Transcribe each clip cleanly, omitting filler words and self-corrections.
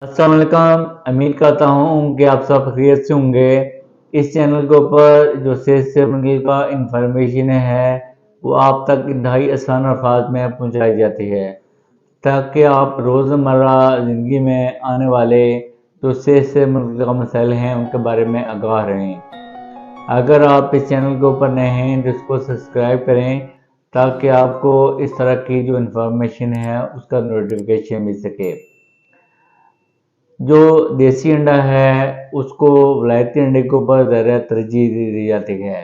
अस्सलाम वालेकुम। उम्मीद करता हूँ कि आप सब खैरियत से होंगे। इस चैनल के ऊपर जो सेहत से मुतल्लिक़ का इंफॉर्मेशन है वो आप तक इंतहाई आसान अल्फाज में पहुँचाई जाती है ताकि आप रोज़मर्रा ज़िंदगी में आने वाले जो सेहत से मुतल्लिक़ मसाइल हैं उनके बारे में आगाह रहें। अगर आप इस चैनल के ऊपर नए हैं तो इसको सब्सक्राइब करें ताकि आपको इस तरह की जो इंफॉर्मेशन है उसका नोटिफिकेशन मिल सके। जो देसी अंडा है उसको विलायती अंडे के ऊपर ज़्यादा तरजीह दी जाती है।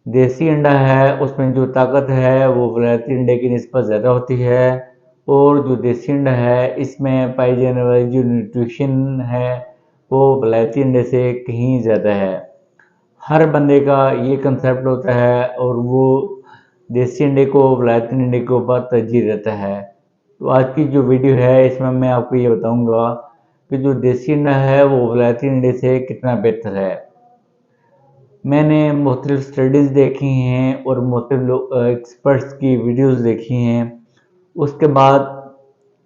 देसी अंडा है उसमें जो ताकत है वो विलायती अंडे की निस्बत ज़्यादा होती है और जो देसी अंडा है इसमें पाई जाने वाली जो न्यूट्रिशन है वो विलायती अंडे से कहीं ज़्यादा है। हर बंदे का ये कंसेप्ट होता है और वो देसी अंडे को विलायती अंडे के ऊपर तरजीह देता है। तो आज की जो वीडियो है इसमें मैं आपको ये बताऊंगा कि जो देसी अंडा है वो विलायती अंडे से कितना बेहतर है। मैंने मुख्तलिफ स्टडीज़ देखी हैं और मुख्तलिफ एक्सपर्ट्स की वीडियोस देखी हैं। उसके बाद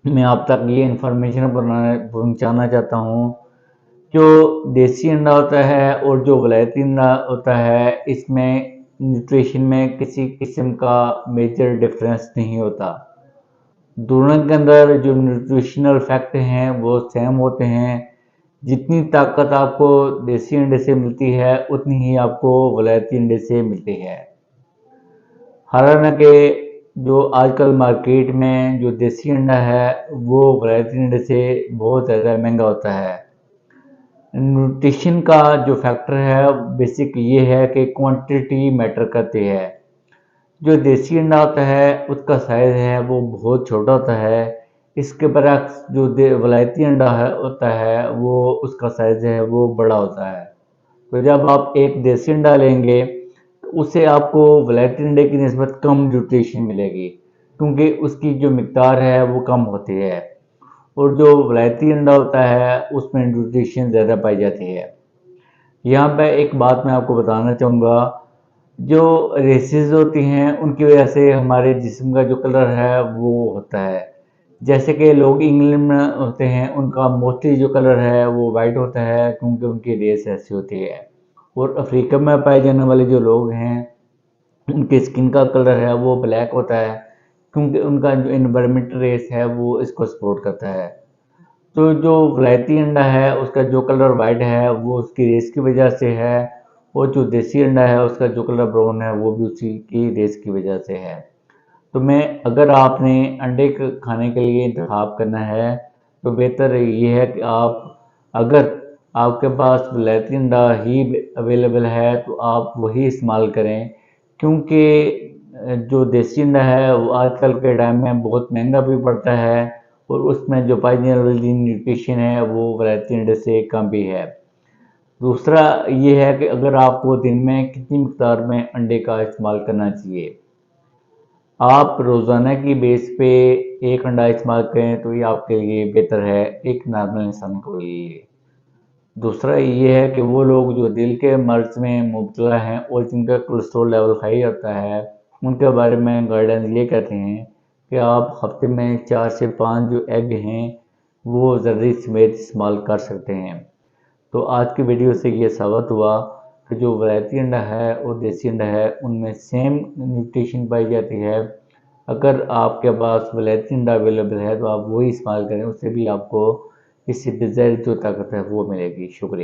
मैं आप तक ये इंफॉर्मेशन पहुँचाना चाहता हूँ। जो देसी अंडा होता है और जो विलायती अंडा होता है इसमें न्यूट्रिशन में किसी किस्म का मेजर डिफरेंस नहीं होता। दोनों के अंदर जो न्यूट्रिशनल फैक्ट हैं वो सेम होते हैं। जितनी ताकत आपको देसी अंडे से मिलती है उतनी ही आपको विलायती अंडे से मिलती है। हालांकि जो आजकल मार्केट में जो देसी अंडा है वो विलायती अंडे से बहुत ज़्यादा महंगा होता है। न्यूट्रिशन का जो फैक्टर है बेसिक ये है कि क्वांटिटी मैटर करती है। जो देसी अंडा होता है उसका साइज़ है वो बहुत छोटा होता है। इसके बरक्स जो विलायती अंडा है होता है वो उसका साइज़ है वो बड़ा होता है। तो जब आप एक देसी अंडा लेंगे तो उससे आपको विलायती अंडे की निस्बत कम न्यूट्रिशन मिलेगी क्योंकि उसकी जो मिकदार है वो कम होती है और जो विलायती अंडा होता है उसमें न्यूट्रिशन ज़्यादा पाई जाती है। यहाँ पे एक बात मैं आपको बताना चाहूँगा, जो रेसेस होती हैं उनकी वजह से हमारे जिस्म का जो कलर है वो होता है। जैसे कि लोग इंग्लैंड में होते हैं उनका मोस्टली जो कलर है वो वाइट होता है क्योंकि उनकी रेस ऐसी होती है और अफ्रीका में पाए जाने वाले जो लोग हैं उनकी स्किन का कलर है वो ब्लैक होता है क्योंकि उनका जो इन्वायरमेंटल रेस है वो इसको सपोर्ट करता है। तो जो विलायती अंडा है उसका जो कलर वाइट है वो उसकी रेस की वजह से है और जो देसी अंडा है उसका जो कलर ब्राउन है वो भी उसी की रेस की वजह से है। तो मैं अगर आपने अंडे खाने के लिए इंतखाब करना है तो बेहतर ये है कि आप अगर आपके पास विलायती अंडा ही अवेलेबल है तो आप वही इस्तेमाल करें क्योंकि जो देसी अंडा है वो आजकल के टाइम में बहुत महंगा भी पड़ता है और उसमें जो पाई जाने वाली न्यूट्रिशन है वो विलायती अंडे से कम भी है। दूसरा ये है कि अगर आपको दिन में कितनी मिकदार में अंडे का इस्तेमाल करना चाहिए। आप रोज़ाना की बेस पे एक अंडा इस्तेमाल करें तो ये आपके लिए बेहतर है एक नॉर्मल इंसान के लिए। दूसरा ये है कि वो लोग जो दिल के मर्ज़ में मुब्तला हैं और जिनका कोलेस्ट्रॉल लेवल हाई होता है उनके बारे में गाइडेंस ये कहते हैं कि आप हफ्ते में 4 से 5 जो एग हैं वो ज़रूरी समेत इस्तेमाल कर सकते हैं। तो आज की वीडियो से ये साबित हुआ कि जो विलायती अंडा है और देसी अंडा है उनमें सेम न्यूट्रिशन पाई जाती है। अगर आपके पास विलायती अंडा अवेलेबल है तो आप वही इस्तेमाल करें, उससे भी आपको इससे डिज़ायर जो ताकत है वो मिलेगी। शुक्रिया।